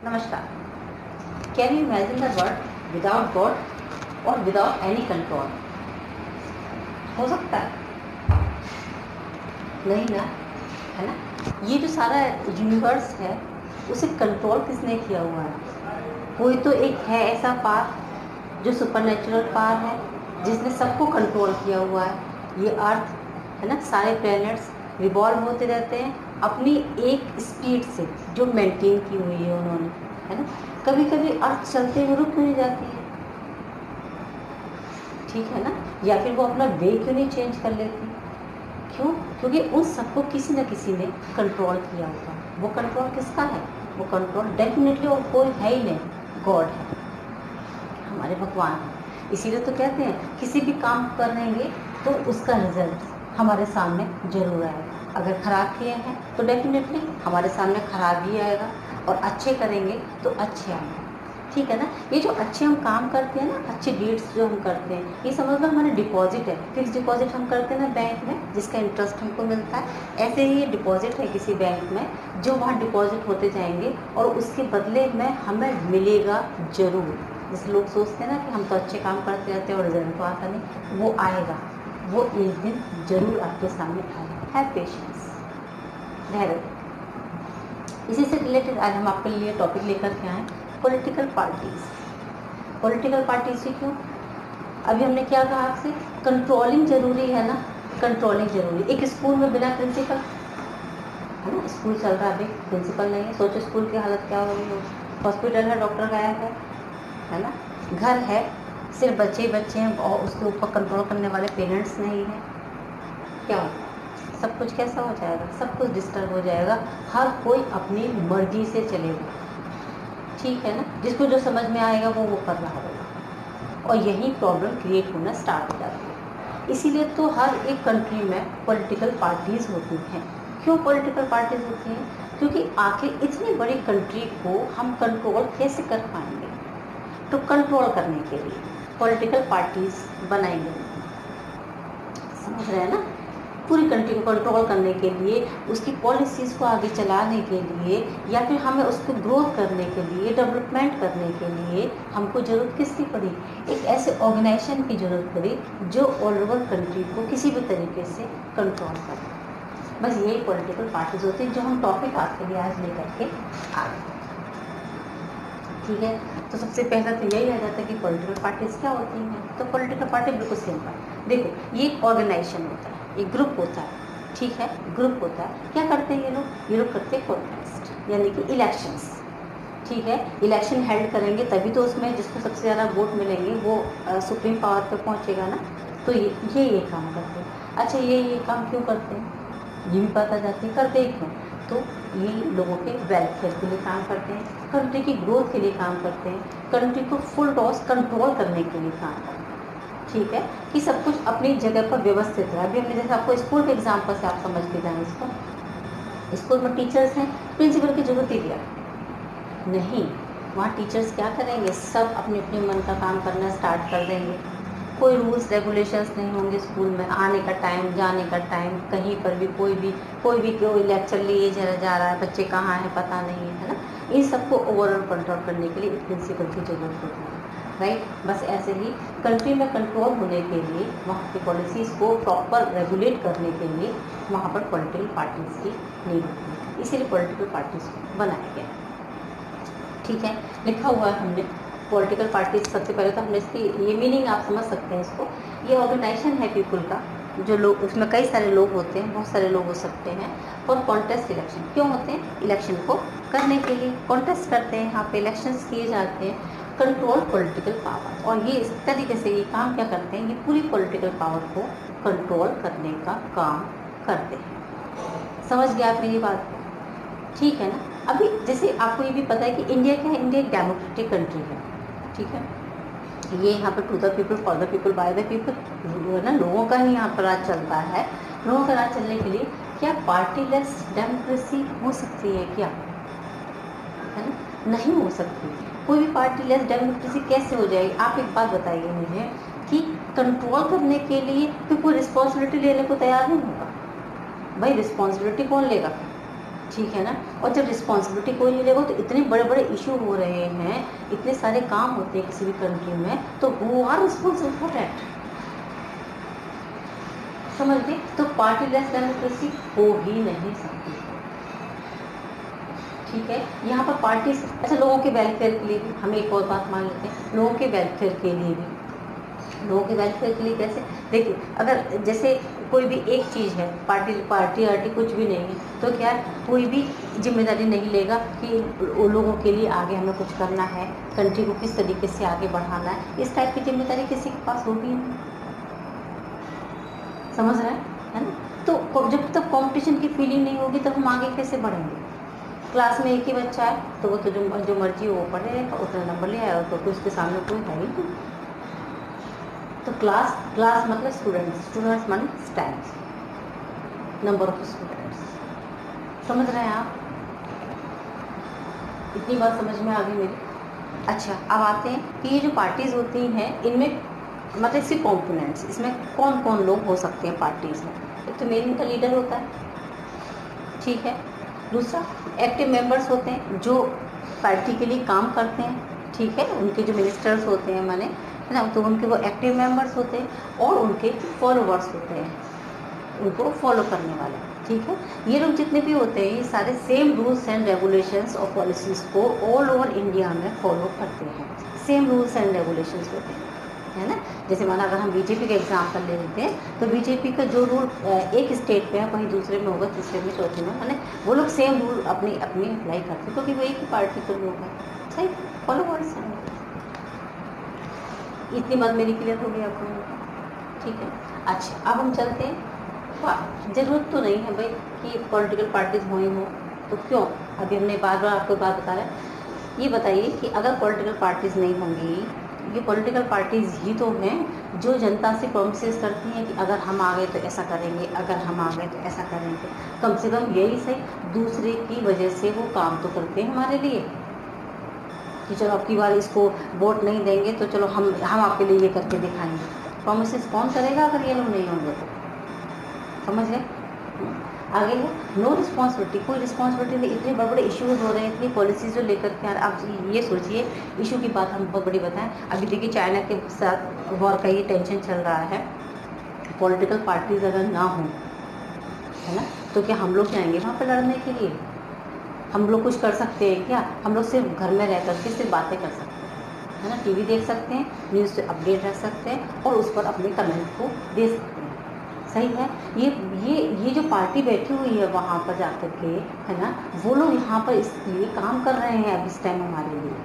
नमस्कार। Can you imagine the world without God और without any control? हो सकता है? नहीं ना, है ना। ये जो सारा यूनिवर्स है उसे कंट्रोल किसने किया हुआ है? कोई तो एक है ऐसा पावर जो सुपरनेचुरल पावर है जिसने सबको कंट्रोल किया हुआ है। ये अर्थ है ना, सारे प्लैनेट्स रिवॉल्व होते रहते हैं अपनी एक स्पीड से जो मेंटेन की हुई है उन्होंने, है ना। कभी कभी अर्थ चलते हुए रुक नहीं जाती है, ठीक है ना, या फिर वो अपना वे क्यों नहीं चेंज कर लेती? क्यों? क्योंकि उन सबको किसी न किसी ने कंट्रोल किया होगा। वो कंट्रोल किसका है? वो कंट्रोल डेफिनेटली और कोई है ही नहीं, गॉड है, हमारे भगवान है। इसीलिए तो कहते हैं किसी भी काम करेंगे तो उसका रिजल्ट हमारे सामने जरूर आएगा। अगर खराब किए हैं तो डेफिनेटली हमारे सामने खराब ही आएगा, और अच्छे करेंगे तो अच्छे आएंगे, ठीक है ना। ये जो अच्छे हम काम करते हैं ना, अच्छे डीड्स जो हम करते हैं, ये समझ लो हमारे डिपॉजिट है। फिक्स डिपॉजिट हम करते हैं ना बैंक में, जिसका इंटरेस्ट हमको मिलता है, ऐसे ही ये डिपॉजिट है किसी बैंक में जो वहाँ डिपॉजिट होते जाएंगे और उसके बदले में हमें मिलेगा जरूर। जैसे लोग सोचते हैं ना कि हम तो अच्छे काम करते रहते हैं और रिजल्ट तो आता नहीं, वो आएगा, वो एक दिन जरूर आपके सामने आएगा। हैव पेशेंस, धैर्य। इसी से रिलेटेड आज हम आपके लिए टॉपिक लेकर के आए, पॉलिटिकल पार्टीज। पॉलिटिकल पार्टीज से क्यों? अभी हमने क्या कहा आपसे, कंट्रोलिंग जरूरी है ना, कंट्रोलिंग जरूरी। एक स्कूल में बिना प्रिंसिपल, है ना, स्कूल चल रहा है, अभी प्रिंसिपल नहीं है, सोचो स्कूल की हालत क्या हो रही हो। हॉस्पिटल है, डॉक्टर गायब है ना। घर है, सिर्फ बच्चे ही बच्चे हैं और उसके ऊपर कंट्रोल करने वाले पेरेंट्स नहीं हैं, क्या होगा? सब कुछ कैसा हो जाएगा? सब कुछ डिस्टर्ब हो जाएगा। हर कोई अपनी मर्जी से चलेगा, ठीक है ना। जिसको जो समझ में आएगा वो कर रहा होगा, और यही प्रॉब्लम क्रिएट होना स्टार्ट हो जाती है। इसीलिए तो हर एक कंट्री में पॉलिटिकल पार्टीज होती हैं। क्यों पॉलिटिकल पार्टीज होती हैं? क्योंकि आखिर इतनी बड़ी कंट्री को हम कंट्रोल कैसे कर पाएंगे? तो कंट्रोल करने के लिए पॉलिटिकल पार्टीज बनाएंगे, समझ रहे हैं ना। पूरी कंट्री को कंट्रोल करने के लिए, उसकी पॉलिसीज़ को आगे चलाने के लिए, या फिर हमें उसको ग्रोथ करने के लिए, डेवलपमेंट करने के लिए हमको ज़रूरत किसकी पड़ी? एक ऐसे ऑर्गेनाइजेशन की ज़रूरत पड़ी जो ऑल ओवर कंट्री को किसी भी तरीके से कंट्रोल करे। बस यही पॉलिटिकल पार्टीज होती है, जो हम टॉपिक आपके लिए आज लेकर के आ गए, ठीक है। तो सबसे पहला तो यही आ जाता है कि पॉलिटिकल पार्टीज क्या होती हैं। तो पॉलिटिकल पार्टी बिल्कुल सिंपल, देखो ये एक ऑर्गेनाइजेशन होता है, एक ग्रुप होता है, ठीक है, ग्रुप होता है। क्या करते हैं ये लोग करते हैं कॉन्टेस्ट, यानी कि इलेक्शंस, ठीक है। इलेक्शन हेल्ड करेंगे तभी तो उसमें जिसको सबसे ज़्यादा वोट मिलेंगे वो सुप्रीम पावर पे पहुंचेगा ना। तो ये काम करते हैं। अच्छा, ये काम क्यों करते हैं ये भी पता जाती है, करते ही क्यों? तो ये लोगों के वेलफेयर के लिए काम करते हैं, कंट्री की ग्रोथ के लिए काम करते हैं, कंट्री को फुल टॉस कंट्रोल करने के लिए काम करते हैं, ठीक है, कि सब कुछ अपनी जगह पर व्यवस्थित है। अभी हमने जैसे आपको स्कूल के एग्जाम्पल से आप समझ के जाएँ इसको। स्कूल में टीचर्स हैं, प्रिंसिपल की जरूरत ही क्या नहीं। वहाँ टीचर्स क्या करेंगे? सब अपने अपने मन का काम करना स्टार्ट कर देंगे। कोई रूल्स रेगुलेशंस नहीं होंगे स्कूल में, आने का टाइम, जाने का टाइम, कहीं पर भी कोई लेक्चर लिए जा रहा है, बच्चे कहाँ हैं पता नहीं है ना। इन सबको ओवरऑल कंट्रोल करने के लिए प्रिंसिपल की जरूरत होती है, राइट। बस ऐसे ही कंट्री में कंट्रोल होने के लिए, वहाँ की पॉलिसीज़ को प्रॉपर रेगुलेट करने के लिए वहाँ पर पॉलिटिकल पार्टीज़ की नीड होती है। इसीलिए पॉलिटिकल पार्टीज़ बनाया गया, ठीक है। लिखा हुआ है हमने पॉलिटिकल पार्टीज। सबसे पहले तो हमने इसकी ये मीनिंग आप समझ सकते हैं इसको। ये ऑर्गेनाइजेशन है पीपल का, जो लोग, उसमें कई सारे लोग होते हैं, बहुत सारे लोग हो सकते हैं, फॉर कॉन्टेस्ट इलेक्शन। क्यों होते हैं? इलेक्शन को करने के लिए कॉन्टेस्ट करते हैं, यहाँ पे इलेक्शंस किए जाते हैं, कंट्रोल पॉलिटिकल पावर। और ये इस तरीके से ये काम क्या करते हैं, ये पूरी पॉलिटिकल पावर को कंट्रोल करने का काम करते हैं। समझ गया आप मेरी बात को? ठीक है ना। अभी जैसे आपको ये भी पता है कि इंडिया क्या है, इंडिया एक डेमोक्रेटिक कंट्री है, ठीक है। ये यहाँ पर to the people, for the people, by the people, ना, लोगों का ही यहाँ पर राज चलता है। लोगों का राज चलने के लिए क्या पार्टीलेस डेमोक्रेसी हो सकती है क्या? है ना, नहीं हो सकती। कोई भी पार्टीलेस डेमोक्रेसी कैसे हो जाएगी? आप एक बात बताइए मुझे कि कंट्रोल करने के लिए फिर कोई रिस्पॉन्सिबिलिटी लेने को तैयार नहीं होगा। भाई रिस्पॉन्सिबिलिटी कौन लेगा? ठीक है ना। और जब रिस्पॉन्सिबिलिटी कोई नहीं लेगा तो इतने बड़े बड़े इशू हो रहे हैं, इतने सारे काम होते हैं किसी भी कंट्री में, तो who are responsible for that? समझ गए? तो पार्टीलेस डेमोक्रेसी हो ही नहीं सकती। ठीक है, यहाँ पर पार्टी, अच्छा लोगों के वेलफेयर के लिए भी, हमें एक और बात मान लेते हैं, लोगों के वेलफेयर के लिए भी, लोगों के वेलफेयर के लिए कैसे? देखिए, अगर जैसे कोई भी एक चीज़ है, पार्टी कुछ भी नहीं है, तो क्या कोई भी जिम्मेदारी नहीं लेगा कि वो लोगों के लिए आगे हमें कुछ करना है, कंट्री को किस तरीके से आगे बढ़ाना है, इस टाइप की जिम्मेदारी किसी के पास होगी नहीं। समझ रहे हैं ना? तो जब तक कंपटीशन की फीलिंग नहीं होगी तब हम आगे कैसे बढ़ेंगे? क्लास में एक ही बच्चा है तो वो तो जो मर्जी वो पढ़ेगा, उतना नंबर ले आएगा, तो उसके सामने कोई है ही नहीं। तो क्लास मतलब स्टूडेंट्स माने स्टैंड, नंबर ऑफ स्टूडेंट्स। समझ रहे हैं आप? इतनी बात समझ में आ गई मेरी? अच्छा, अब आते हैं कि ये जो पार्टीज़ होती हैं इनमें मतलब इसके कॉम्पोनेंट्स, इसमें कौन कौन लोग हो सकते हैं पार्टीज़ में? एक तो मेन इनका लीडर होता है, ठीक है। दूसरा एक्टिव मेंबर्स होते हैं जो पार्टी के लिए काम करते हैं, ठीक है। उनके जो मिनिस्टर्स होते हैं माने, है ना, तो उनके वो एक्टिव मेंबर्स होते हैं। और उनके फॉलोवर्स होते हैं, उनको फॉलो करने वाले, ठीक है। ये लोग जितने भी होते हैं ये सारे सेम रूल्स एंड रेगुलेशंस और पॉलिसीज़ को ऑल ओवर इंडिया में फॉलो करते हैं। सेम रूल्स एंड रेगुलेशंस होते हैं, है ना। जैसे माना अगर हम बीजेपी का एग्जाम्पल ले लेते हैं तो बीजेपी का जो रूल एक स्टेट पे है वहीं दूसरे में होगा, तीसरे में, चौथे में, माने वो लोग सेम रूल अपनी अप्लाई करते हैं क्योंकि वो एक ही पार्टी के लोग हैं, सही फॉलोवर्स हैं। इतनी बात मेरी क्लियर हो गई आपको? ठीक है। अच्छा, अब हम चलते हैं, ज़रूरत तो नहीं है भाई कि पॉलिटिकल पार्टीज हो ही हो, तो क्यों? अभी हमने बार बार आपको बात बता रहे हैं। ये बताइए कि अगर पॉलिटिकल पार्टीज नहीं होंगी, ये पॉलिटिकल पार्टीज ही तो हैं जो जनता से प्रोमिसेस करती हैं कि अगर हम आ गए तो ऐसा करेंगे, अगर हम आ गए तो ऐसा करेंगे। कम से कम यही सही दूसरे की वजह से वो काम तो करते हैं हमारे लिए कि चलो अब की बार इसको वोट नहीं देंगे तो चलो हम आपके लिए ये करके दिखाएंगे। प्रोमिसेस कौन करेगा अगर ये लोग नहीं होंगे तो? समझ गए? आगे है नो रिस्पॉन्सिबिलिटी, कोई रिस्पॉन्सिबिलिटी नहीं। इतने बड़े बड़े इश्यूज हो रहे हैं, इतनी पॉलिसीज जो लेकर के आप ये सोचिए, इशू की बात हम बहुत बड़ी बताएं। अभी देखिए चाइना के साथ वॉर का ये टेंशन चल रहा है, पॉलिटिकल पार्टीज अगर ना हो, है ना, तो क्या हम लोग जाएंगे वहाँ पर लड़ने के लिए? हम लोग कुछ कर सकते हैं क्या? हम लोग सिर्फ घर में रह करके सिर्फ बातें कर सकते हैं, है ना, टीवी देख सकते हैं, न्यूज़ से अपडेट रह सकते हैं और उस पर अपने कमेंट को दे सकते हैं, सही है। ये जो पार्टी बैठी हुई है वहाँ पर जाकर के, है ना, वो लोग यहाँ पर इसलिए काम कर रहे हैं अब इस टाइम हमारे लिए।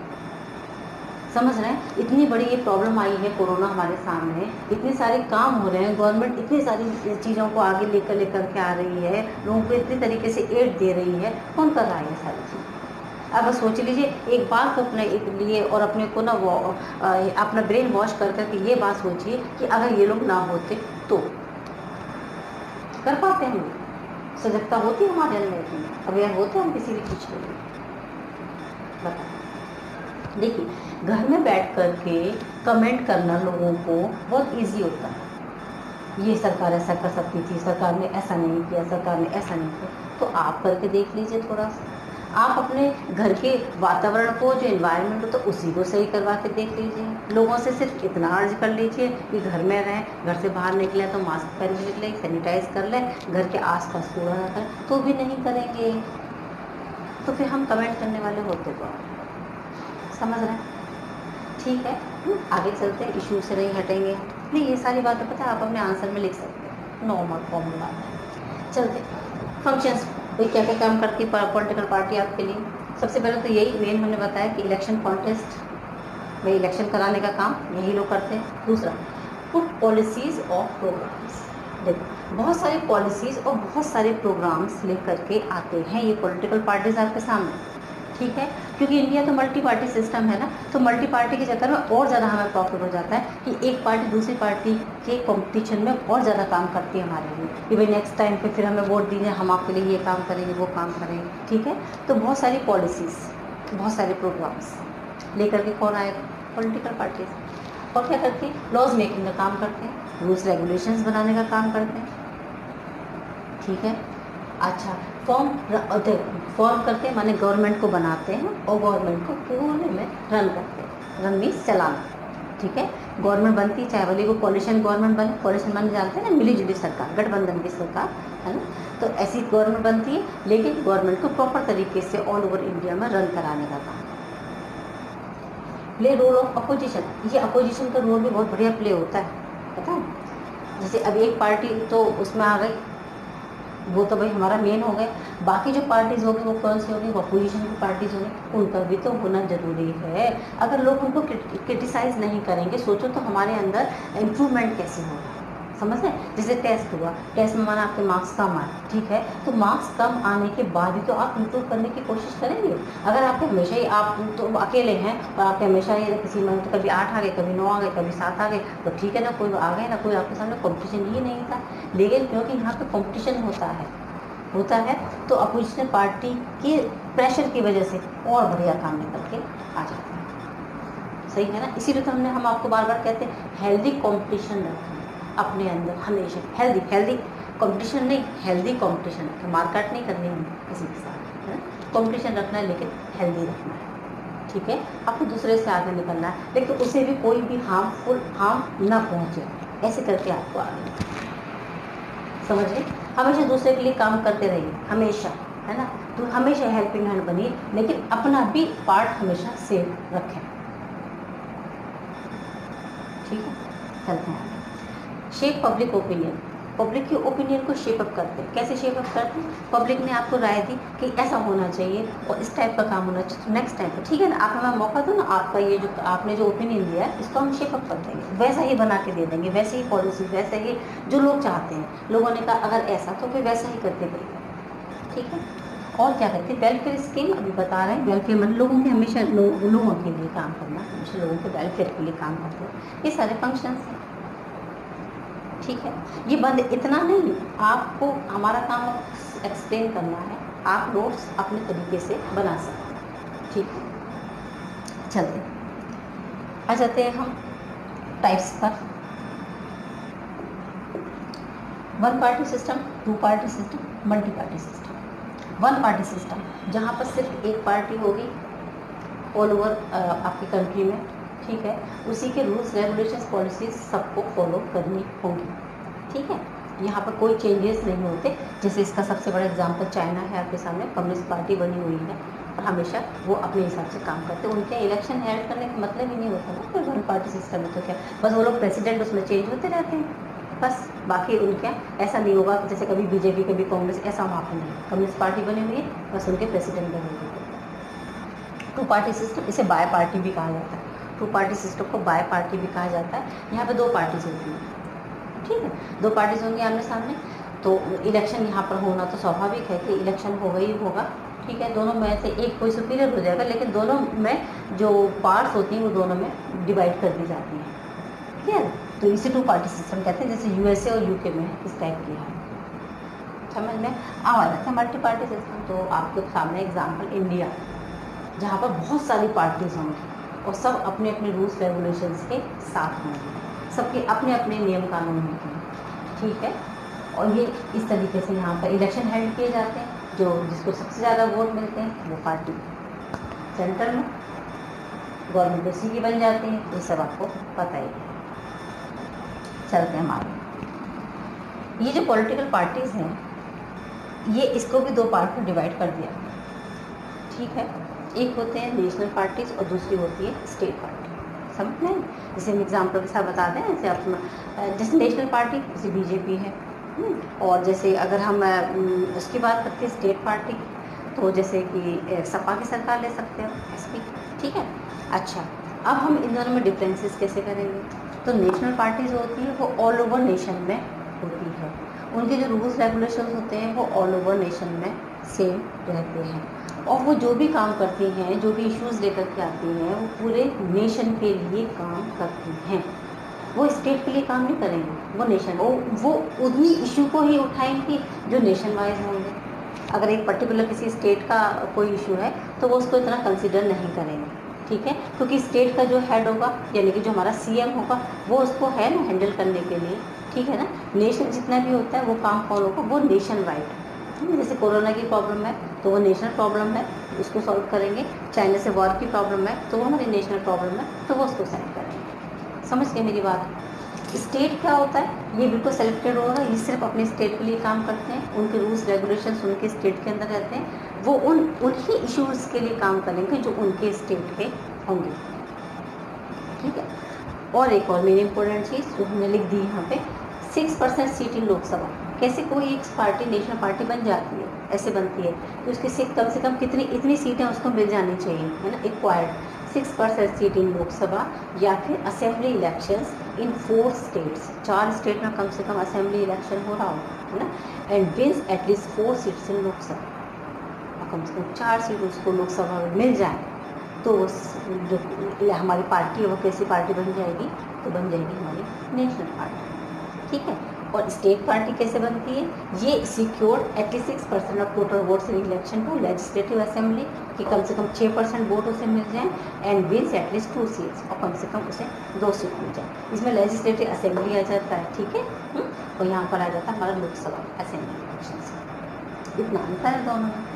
समझ रहे हैं? इतनी बड़ी ये प्रॉब्लम आई है, कोरोना हमारे सामने, इतने सारे काम हो रहे हैं, गवर्नमेंट इतनी सारी चीज़ों को आगे लेकर के आ रही है, लोगों को इतनी तरीके से एड दे रही है, कौन कर रहा है ये सारी चीज़? अब सोच लीजिए, एक बार को अपने लिए और अपने को ना वो अपना ब्रेन वॉश कर करके ये बात सोचिए कि अगर ये लोग ना होते तो कर पाते हम? सजगता होती हमारे अंदर में? अवेयर होते हम किसी भी चीज़ के लिए? बताओ। देखिए, घर में बैठ कर के कमेंट करना लोगों को बहुत इजी होता है, ये सरकार ऐसा कर सकती थी, सरकार ने ऐसा नहीं किया, सरकार ने ऐसा नहीं किया। तो आप करके देख लीजिए थोड़ा सा, आप अपने घर के वातावरण को, जो एनवायरनमेंट होता है उसी को सही करवा के देख लीजिए। लोगों से सिर्फ इतना अर्ज कर लीजिए कि घर में रहें, घर से बाहर निकले तो मास्क पहन के निकले, सैनिटाइज कर लें, घर के आसपास कूड़ा ना करें, तो भी नहीं करेंगे तो फिर हम कमेंट करने वाले होते तो? समझ रहे हैं? ठीक है, आगे चलते हैं, इशू से नहीं हटेंगे। नहीं, ये सारी बातें पता है आप अपने आंसर में लिख सकते हैं, नॉर्मल फॉर्मूला है। चलते फंक्शंस, कोई क्या क्या काम करती है पॉलिटिकल पार्टी आपके लिए? सबसे पहले तो यही मेन हमने बताया कि इलेक्शन कॉन्टेस्ट में इलेक्शन कराने का काम यही लोग करते हैं। दूसरा, पुट पॉलिसीज़ और प्रोग्राम्स। देखो, बहुत सारी पॉलिसीज़ और बहुत सारे प्रोग्राम्स लेकर के आते हैं ये पॉलिटिकल पार्टीज आपके सामने, ठीक है। क्योंकि इंडिया तो मल्टी पार्टी सिस्टम है ना, तो मल्टी पार्टी के चक्कर में और ज़्यादा हमें प्रॉफिट हो जाता है कि एक पार्टी दूसरी पार्टी के कंपटीशन में और ज़्यादा काम करती है हमारे लिए कि भाई नेक्स्ट टाइम पे फिर हमें वोट दीजिए, हम आपके लिए ये काम करेंगे, वो काम करेंगे, ठीक है। तो बहुत सारी पॉलिसीज़, बहुत सारे प्रोग्राम्स लेकर के कौन आएगा? Political parties. और क्या करती है? लॉज मेकिंग का काम करते हैं, रूल्स रेगुलेशंस बनाने का काम करते हैं, ठीक है। अच्छा, फॉर्म करते हैं माने गवर्नमेंट को बनाते हैं और गवर्नमेंट को पूरे में रन करते हैं। रन मीन्स चलाना, ठीक है। गवर्नमेंट बनती चाहे वाली को कोलिशन गवर्नमेंट बने, कोलिशन बन जानते हैं ना, मिली जुली सरकार, गठबंधन की सरकार, है ना। तो ऐसी गवर्नमेंट बनती है, लेकिन गवर्नमेंट को प्रॉपर तरीके से ऑल ओवर इंडिया में रन कराने का काम। प्ले रोल ऑफ अपोजिशन, ये अपोजिशन का रोल भी बहुत बढ़िया प्ले होता है, पता है। जैसे अब एक पार्टी तो उसमें आ गई, वो तो भाई हमारा मेन हो गए, बाकी जो पार्टीज होगी वो कौन सी होगी, वो अपोजिशन की पार्टीज होगी, उनका भी तो होना जरूरी है। अगर लोग उनको क्रिटिसाइज नहीं करेंगे, सोचो तो हमारे अंदर इम्प्रूवमेंट कैसे होगा, समझ रहे। जैसे टेस्ट हुआ, टेस्ट में माना आपके मार्क्स कम आए, ठीक है, तो मार्क्स कम आने के बाद भी तो आप इम्प्रूव करने की कोशिश करेंगे। अगर आपके हमेशा ही आप तो अकेले हैं और आपके हमेशा ही किसी में तो कभी 8 आ गए, कभी 9 आ गए, कभी 7 आ गए, तो ठीक है ना, कोई आ गए ना, कोई आपके सामने कॉम्पिटिशन ही नहीं था। लेकिन क्योंकि यहाँ पे कॉम्पिटिशन होता है तो अपोजिशन पार्टी के प्रेशर की वजह से और बढ़िया काम निकल के आ जाता है, सही है ना। इसीलिए तो हम आपको बार बार कहते हैं हेल्दी कॉम्पिटिशन रखें अपने अंदर हमेशा। हेल्दी कंपटीशन नहीं, हेल्दी कंपटीशन रखें। मारकाट नहीं करनी है किसी के साथ, है ना। कंपटीशन रखना है लेकिन हेल्दी रखना है, ठीक है। आपको दूसरे से आगे निकलना है, लेकिन उसे भी कोई भी हार्म ना पहुंचे, ऐसे करके आपको आगे समझिए। हमेशा दूसरे के लिए काम करते रहिए, हमेशा, है ना। तो हमेशा हेल्पिंग हैंड बनिए, लेकिन अपना भी पार्ट हमेशा सेव रखें, ठीक है। चलते हैं। शेप पब्लिक ओपिनियन, पब्लिक के ओपिनियन को शेप अप करते हैं। कैसे शेप अप करते हैं, पब्लिक ने आपको राय दी कि ऐसा होना चाहिए और इस टाइप का काम होना चाहिए, तो नेक्स्ट टाइम पर ठीक है ना, आप हमें मौका दो ना, आपका ये जो आपने जो ओपिनियन दिया है इसको हम शेप अप कर देंगे, वैसा ही बना के दे देंगे, वैसे ही पॉलिसी, वैसे ही जो लोग चाहते हैं। लोगों ने कहा अगर ऐसा, तो फिर वैसा ही करके देंगे, ठीक है। और क्या करते हैं, वेलफेयर स्कीम, अभी बता रहे हैं। वेलफेयर मतलब लोगों के हमेशा लोगों के लिए काम करना, हमेशा लोगों के वेलफेयर के लिए काम करते हैं। ये सारे फंक्शंस हैं, ठीक है। ये बंद इतना नहीं, आपको हमारा काम एक्सप्लेन करना है, आप नोट्स अपने तरीके से बना सकते हैं, ठीक है। चलते आ जाते हैं हम टाइप्स पर। 1 party system, 2 party system, multi party system. 1 party system जहाँ पर सिर्फ एक पार्टी होगी ऑल ओवर आपकी कंट्री में, ठीक है। उसी के रूल्स रेगुलेशंस पॉलिसीज सबको फॉलो करनी होंगी, ठीक है। यहाँ पर कोई चेंजेस नहीं होते। जैसे इसका सबसे बड़ा एग्जांपल चाइना है आपके सामने, कम्युनिस्ट पार्टी बनी हुई है और हमेशा वो अपने हिसाब से काम करते हैं। उनके इलेक्शन हेल्ड करने का मतलब ही नहीं होता ना, फिर 1 पार्टी सिस्टम है तो क्या, बस वो लोग प्रेसिडेंट उसमें चेंज होते रहते हैं बस। बाकी उनका ऐसा नहीं होगा कि जैसे कभी बीजेपी कभी कांग्रेस, ऐसा वहाँ पर नहीं। कम्युनिस्ट पार्टी बनी हुई है, बस उनके प्रेसिडेंट बने हुए हैं। 2 पार्टी सिस्टम, इसे बाय पार्टी भी कहा जाता है। 2 पार्टी सिस्टम को बाय पार्टी भी कहा जाता है। यहाँ पे 2 पार्टीज होती हैं, ठीक है। 2 पार्टीज होंगी आमने सामने, तो इलेक्शन यहाँ पर होना तो स्वाभाविक है कि इलेक्शन होगा ही होगा, ठीक है। दोनों में से एक कोई सुपीरियर हो जाएगा, लेकिन दोनों में जो पार्ट्स होती हैं वो दोनों में डिवाइड कर दी जाती हैं, ठीक है। तो इसे 2 पार्टी सिस्टम कहते हैं, जैसे यूएसए और यूके में इस टाइप की है, समझ में आ जाता है। मल्टी पार्टी सिस्टम तो आपके सामने एग्जाम्पल इंडिया, जहाँ पर बहुत सारी पार्टीज होंगी और सब अपने अपने रूल्स रेगुलेशंस के साथ होंगे, सबके अपने अपने नियम कानून होते हैं, ठीक है। और ये इस तरीके से यहाँ पर इलेक्शन हेल्ड किए जाते हैं। जो जिसको सबसे ज़्यादा वोट मिलते हैं वो पार्टी सेंटर में, गवर्नमेंट उसी की बन जाती है, ये सब आपको पता ही है। चलते हैं हमारे ये जो पॉलिटिकल पार्टीज़ हैं, ये इसको भी 2 पार्ट में डिवाइड कर दिया, ठीक है। एक होते हैं नेशनल पार्टीज और दूसरी होती है स्टेट पार्टी, समझ में। जैसे हम एग्जाम्पल के साथ बता दें, जैसे आप जैसे नेशनल पार्टी जैसे बीजेपी है, और जैसे अगर हम उसकी बात करते हैं स्टेट पार्टी, तो जैसे कि सपा की सरकार ले सकते हो, एसपी, ठीक है। अच्छा, अब हम इन दोनों में डिफरेंसेस कैसे करेंगे। तो नेशनल पार्टी जो होती है वो ऑल ओवर नेशन में होती है, उनके जो रूल्स रेगुलेशंस होते हैं वो ऑल ओवर नेशन में सेम रहते हैं, और वो जो भी काम करती हैं, जो भी इश्यूज़ लेकर के आती हैं, वो पूरे नेशन के लिए काम करती हैं। वो स्टेट के लिए काम नहीं करेंगे, वो नेशन, वो उन्हीं इशू को ही उठाएंगी जो नेशन वाइज होंगे। अगर एक पर्टिकुलर किसी स्टेट का कोई इशू है तो वो उसको इतना कंसिडर नहीं करेंगे, ठीक है, क्योंकि स्टेट का जो हेड होगा, यानी कि जो हमारा सीएम होगा, वो उसको है ना हैंडल करने के लिए, ठीक है ना। नेशन जितना भी होता है वो काम कौन होगा, वो नेशन वाइड, जैसे कोरोना की प्रॉब्लम है तो वो नेशनल प्रॉब्लम है, उसको सॉल्व करेंगे। चाइना से वॉर की प्रॉब्लम है तो वो हमारी नेशनल प्रॉब्लम है, तो वो उसको सॉल्व करेंगे। समझ गए मेरी बात? स्टेट क्या होता है, ये बिल्कुल सेलेक्टेड होगा, ये सिर्फ अपने स्टेट के लिए काम करते हैं, उनके रूल्स रेगुलेशंस उनके स्टेट के अंदर रहते हैं, वो उन्हीं इश्यूज़ के लिए काम करेंगे जो उनके स्टेट के होंगे। ठीक है। और एक और मेरी इंपॉर्टेंट चीज़ जो हमने लिख दी यहाँ पे, 6% सीट इन लोकसभा। कैसे कोई एक पार्टी नेशनल पार्टी बन जाती है, ऐसे बनती है तो उसकी सीट कम से कम कितनी इतनी सीटें उसको मिल जानी चाहिए, है ना, एक्वायर्ड 6% सीट इन लोकसभा, या फिर assembly elections in 4 states, 4 state में कम से कम असेंबली इलेक्शन हो रहा हो, है ना, and wins at least 4 seats in Lok Sabha, और कम से कम 4 सीट उसको लोकसभा में मिल जाए तो जो हमारी पार्टी है वो कैसी पार्टी बन जाएगी, तो बन जाएगी हमारी नेशनल पार्टी। ठीक है। और स्टेट पार्टी कैसे बनती है, ये secure at least 6% of total votes in election to legislative assembly, कि कम से कम 6% वोट उसे मिल जाए, एंड विंस एटलीस्ट 2 सीट्स, और कम से कम उसे 2 सीट मिल जाए। इसमें लेजिस्लेटिव असेंबली आ जाता है, ठीक है, और यहाँ पर आ जाता है हमारा लोकसभा असेंबली इलेक्शन। इतना अंतर है दोनों में।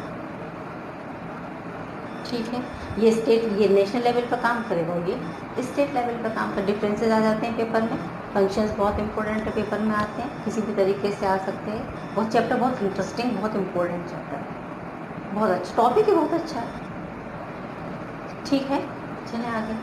ठीक है। ये स्टेट, ये नेशनल लेवल पर काम करेगा, ये स्टेट लेवल पर काम कर, डिफरेंसेस आ जाते हैं पेपर में, फंक्शंस बहुत इंपॉर्टेंट है, पेपर में आते हैं, किसी भी तरीके से आ सकते हैं। बहुत चैप्टर बहुत इंटरेस्टिंग, बहुत इंपॉर्टेंट चैप्टर है, बहुत अच्छा टॉपिक है, बहुत अच्छा है। ठीक है, चलें आगे।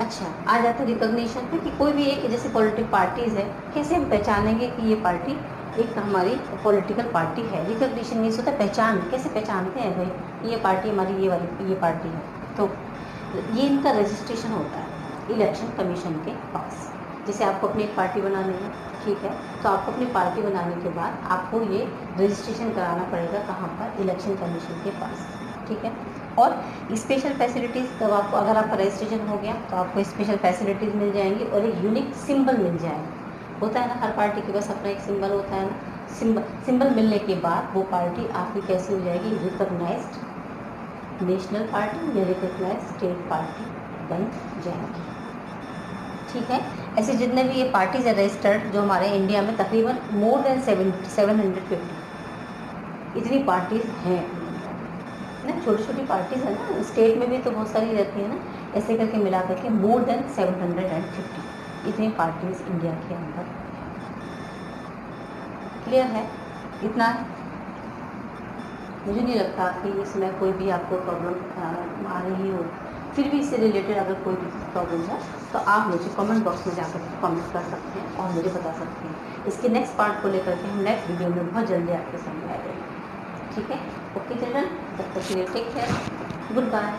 अच्छा, आ जाता है रिकॉग्निशन पे, कि कोई भी एक जैसे पॉलिटिकल पार्टीज़ है, कैसे हम पहचानेंगे कि ये पार्टी एक हमारी पॉलिटिकल पार्टी है। रिकॉग्निशन मीन्स होता है पहचान, कैसे पहचानते हैं भाई ये पार्टी हमारी, ये वाली ये पार्टी है, तो ये इनका रजिस्ट्रेशन होता है इलेक्शन कमीशन के पास। जैसे आपको अपनी एक पार्टी बनानी है, ठीक है, तो आपको अपनी पार्टी बनाने के बाद आपको ये रजिस्ट्रेशन कराना पड़ेगा, कहाँ पर, इलेक्शन कमीशन के पास। ठीक है। और स्पेशल फैसिलिटीज़, तब आपको, अगर आपका रजिस्ट्रेशन हो गया तो आपको स्पेशल फैसिलिटीज़ मिल जाएंगी, और एक यूनिक सिंबल मिल जाएगा। होता है ना, हर पार्टी के पास अपना एक सिंबल होता है ना, सिंबल मिलने के बाद वो पार्टी आपकी कैसी हो जाएगी, रिकॉग्नाइज्ड नेशनल पार्टी या रिकॉग्नाइज्ड स्टेट पार्टी बन जाएगी। ठीक है। ऐसे जितने भी ये पार्टीज है रजिस्टर्ड जो हमारे इंडिया में, तकरीबन मोर देन 750 इतनी पार्टीज हैं ना, छोटी छोटी पार्टीज है ना, स्टेट में भी तो बहुत सारी रहती है ना, ऐसे करके मिला करके मोर देन 750 इतनी पार्टीज इंडिया के अंदर। क्लियर है? इतना है। मुझे नहीं लगता कि इसमें कोई भी आपको प्रॉब्लम आ रही हो। फिर भी इससे रिलेटेड अगर कोई भी प्रॉब्लम है तो आप मुझे कमेंट बॉक्स में जाकर कमेंट कर सकते हैं और मुझे बता सकते हैं। इसके नेक्स्ट पार्ट को लेकर के हम नेक्स्ट वीडियो में बहुत जल्दी आपके सामने आ जाएंगे। ठीक है, ओके चिल्ड्रन, तब तक के लिए टेक केयर, गुड बाय।